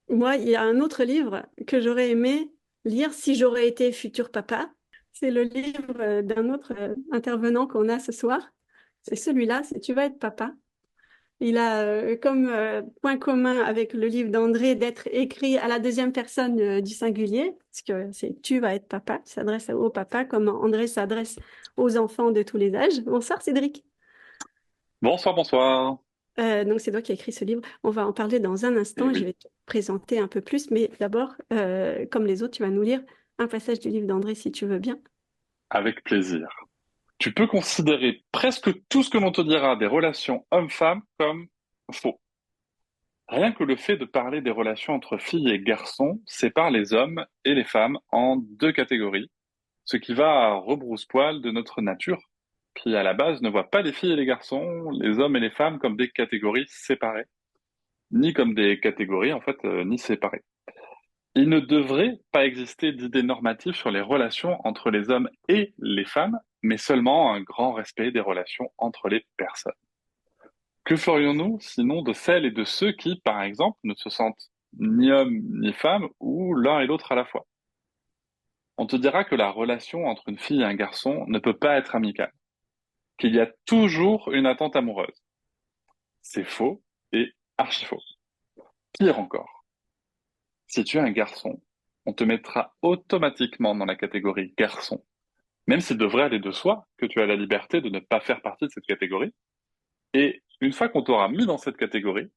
Moi, il y a un autre livre que j'aurais aimé lire si j'aurais été futur papa. C'est le livre d'un autre intervenant qu'on a ce soir. C'est celui-là, c'est Tu vas être papa. Il a comme point commun avec le livre d'André d'être écrit à la deuxième personne du singulier, parce que c'est Tu vas être papa, il s'adresse au papa comme André s'adresse aux enfants de tous les âges. Bonsoir Cédric. Bonsoir, bonsoir. Donc c'est toi qui as écrit ce livre. On va en parler dans un Eh instant. Je oui, vais te présenter un peu plus, mais d'abord, comme les autres, tu vas nous lire un passage du livre d'André si tu veux bien. avec plaisir. Tu peux considérer presque tout ce que l'on te dira des relations hommes-femmes comme faux. Rien que le fait de parler des relations entre filles et garçons sépare les hommes et les femmes en deux catégories, ce qui va à rebrousse-poil de notre nature, qui à la base ne voit pas les filles et les garçons, les hommes et les femmes comme des catégories séparées, ni comme des catégories en fait, ni séparées. Il ne devrait pas exister d'idée normative sur les relations entre les hommes et les femmes, mais seulement un grand respect des relations entre les personnes. Que ferions-nous sinon de celles et de ceux qui, par exemple, ne se sentent ni hommes ni femmes ou l'un et l'autre à la fois? On te dira que la relation entre une fille et un garçon ne peut pas être amicale, qu'il y a toujours une attente amoureuse. C'est faux et archi faux. Pire encore, si tu es un garçon, on te mettra automatiquement dans la catégorie garçon. Même s'il devrait aller de soi que tu as la liberté de ne pas faire partie de cette catégorie. Et une fois qu'on t'aura mis dans cette catégorie,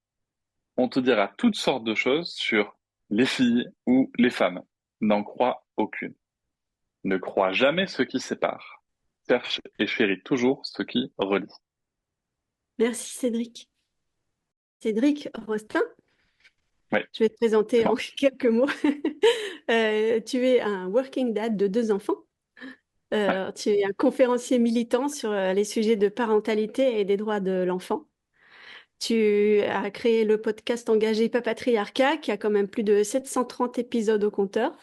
on te dira toutes sortes de choses sur les filles ou les femmes. N'en crois aucune. Ne crois jamais ce qui sépare. Cherche et chéris toujours ce qui relie. Merci Cédric. Cédric Rostin, Oui, je vais te c'est présenter en moi. quelques mots. Tu es un working dad de deux enfants. Ouais. Tu es un conférencier militant sur les sujets de parentalité et des droits de l'enfant. Tu as créé le podcast engagé Papatriarcat, qui a quand même plus de 730 épisodes au compteur.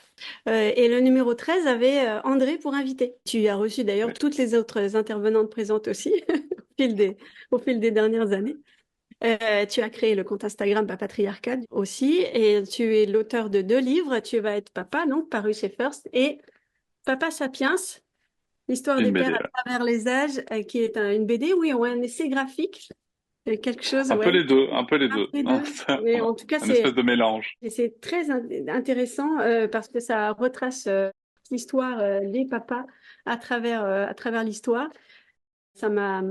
Et le numéro 13 avait André pour invité. Tu as reçu d'ailleurs Oui. toutes les autres intervenantes présentes aussi au fil des dernières années. Tu as créé le compte Instagram Papatriarcat aussi. Et tu es l'auteur de deux livres. Tu vas être papa, donc paru chez First. Et Papa Sapiens, l'histoire des Une pères BD, à ouais. travers les âges, qui est une BD, oui, ou un essai graphique. Quelque chose, Un peu ouais, les deux, un peu les un deux. peu Non, deux. ça, Mais en tout cas, un espèce de mélange. c'est très intéressant parce que ça retrace l'histoire des papas à travers l'histoire. Ça m'a,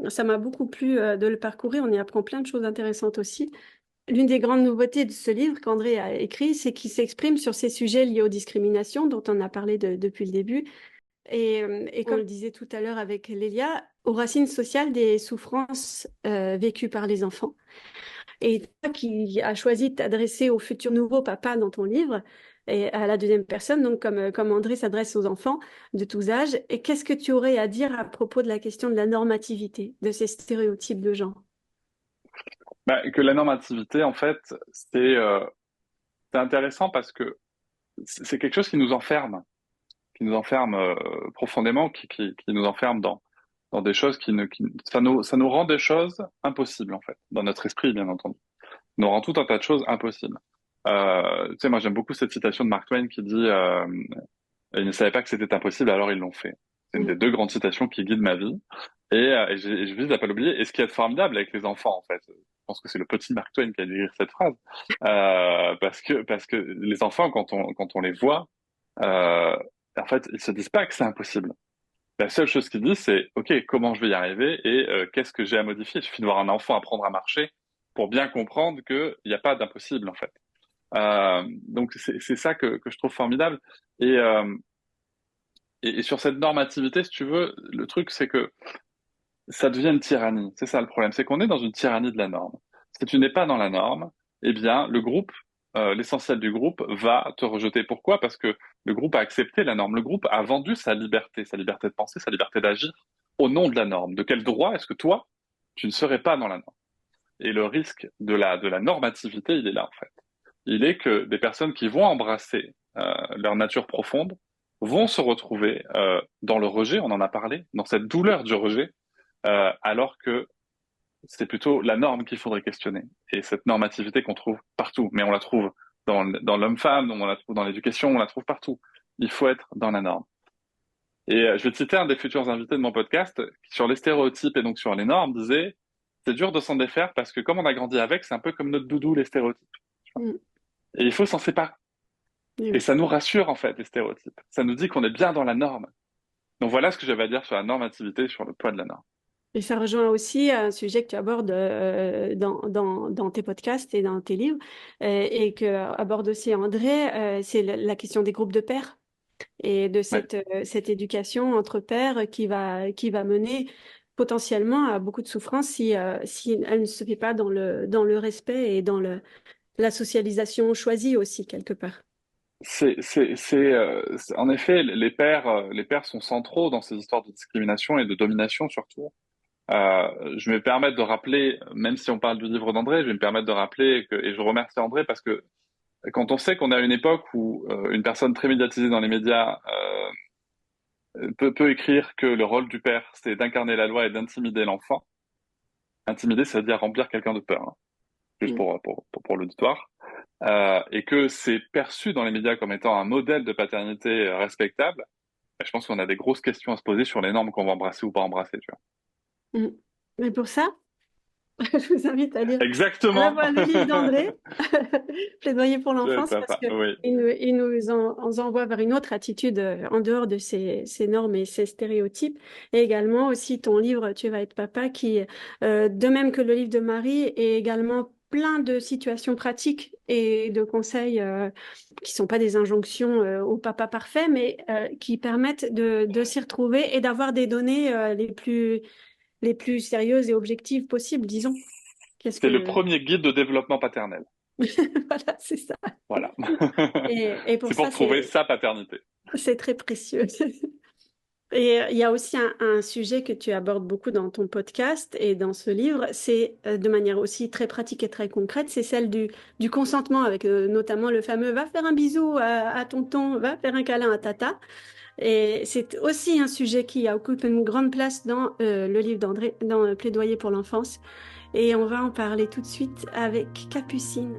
ça m'a beaucoup plu de le parcourir. On y apprend plein de choses intéressantes aussi. L'une des grandes nouveautés de ce livre qu'André a écrit, c'est qu'il s'exprime sur ces sujets liés aux discriminations dont on a parlé depuis le début. Et comme on le disait tout à l'heure avec Lélia, aux racines sociales des souffrances vécues par les enfants. Et toi qui as choisi de t'adresser au futur nouveau papa dans ton livre, et à la deuxième personne, donc comme André s'adresse aux enfants de tous âges, et qu'est-ce que tu aurais à dire à propos de la question de la normativité, de ces stéréotypes de genre? Bah, que la normativité, en fait, c'est intéressant parce que c'est quelque chose qui nous enferme profondément, qui nous enferme dans des choses ça nous rend des choses impossibles, en fait, dans notre esprit, bien entendu. Nous rend tout un tas de choses impossibles. Tu sais, moi, j'aime beaucoup cette citation de Mark Twain qui dit ils ne savaient pas que c'était impossible, alors ils l'ont fait. C'est une des deux grandes citations qui guident ma vie. Et je vise à pas l'oublier. Et ce qui est formidable avec les enfants, en fait, je pense que c'est le petit Mark Twain qui a dû écrire cette phrase, parce que les enfants, quand on les voit, euh, en fait, ils se disent pas que c'est impossible. La seule chose qu'ils disent, c'est OK, comment je vais y arriver et qu'est-ce que j'ai à modifier? Il suffit de voir un enfant apprendre à marcher pour bien comprendre qu'il n'y a pas d'impossible, en fait. Donc c'est ça que je trouve formidable. Et, euh, et sur cette normativité, si tu veux, le truc, c'est que ça devient une tyrannie. C'est ça le problème, c'est qu'on est dans une tyrannie de la norme. Si tu n'es pas dans la norme, eh bien, l'essentiel du groupe va te rejeter. Pourquoi? Parce que le groupe a accepté la norme. Le groupe a vendu sa liberté de penser, sa liberté d'agir au nom de la norme. De quel droit est-ce que toi, tu ne serais pas dans la norme? Et le risque de la normativité, il est là, en fait. Il est que des personnes qui vont embrasser leur nature profonde vont se retrouver dans le rejet, on en a parlé, dans cette douleur du rejet, alors que c'est plutôt la norme qu'il faudrait questionner. Et cette normativité qu'on trouve partout, mais on la trouve dans l'homme-femme, on la trouve dans l'éducation, on la trouve partout. Il faut être dans la norme. Et je vais te citer un des futurs invités de mon podcast qui, sur les stéréotypes et donc sur les normes, disait, c'est dur de s'en défaire parce que comme on a grandi avec, c'est un peu comme notre doudou, les stéréotypes. Mm. Et il faut s'en séparer. Et Et oui. ça nous rassure, en fait, les stéréotypes. Ça nous dit qu'on est bien dans la norme. Donc voilà ce que j'avais à dire sur la normativité, sur le poids de la norme. Et ça rejoint aussi un sujet que tu abordes dans tes podcasts et dans tes livres, et que aborde aussi André, c'est la question des groupes de pairs et de Ouais. cette éducation entre pairs qui va mener potentiellement à beaucoup de souffrance si elle ne se fait pas dans le respect et dans la socialisation choisie aussi, quelque part. En effet, les pères sont centraux dans ces histoires de discrimination et de domination surtout. Je vais me permettre de rappeler, même si on parle du livre d'André, je vais me permettre de rappeler et je remercie André parce que quand on sait qu'on a une époque où une personne très médiatisée dans les médias peut écrire que le rôle du père, c'est d'incarner la loi et d'intimider l'enfant. Intimider, ça veut dire remplir quelqu'un de peur, hein, juste Mm. pour l'auditoire. Et que c'est perçu dans les médias comme étant un modèle de paternité respectable, je pense qu'on a des grosses questions à se poser sur les normes qu'on va embrasser ou pas embrasser, tu vois. Mm. Mais pour ça, je vous invite à lire à la Exactement. fois le livre d'André, Plaidoyer pour l'enfance, parce Papa, que oui. il nous envoie vers une autre attitude en dehors de ces normes et ces stéréotypes. Et également aussi ton livre Tu vas être papa, qui, de même que le livre de Marie, est également plein de situations pratiques et de conseils qui sont pas des injonctions au papa parfait, mais qui permettent de s'y retrouver et d'avoir des données les plus sérieuses et objectives possibles, disons. Qu'est-ce C'est le que... premier guide de développement paternel. Voilà, c'est ça. Voilà. Et pour C'est pour ça, trouver sa paternité. c'est très précieux. Et il y a aussi un sujet que tu abordes beaucoup dans ton podcast et dans ce livre, c'est de manière aussi très pratique et très concrète, c'est celle du consentement, avec notamment le fameux va faire un bisou à tonton, va faire un câlin à tata. Et c'est aussi un sujet qui occupe une grande place dans le livre d'André, dans Plaidoyer pour l'enfance. Et on va en parler tout de suite avec Capucine.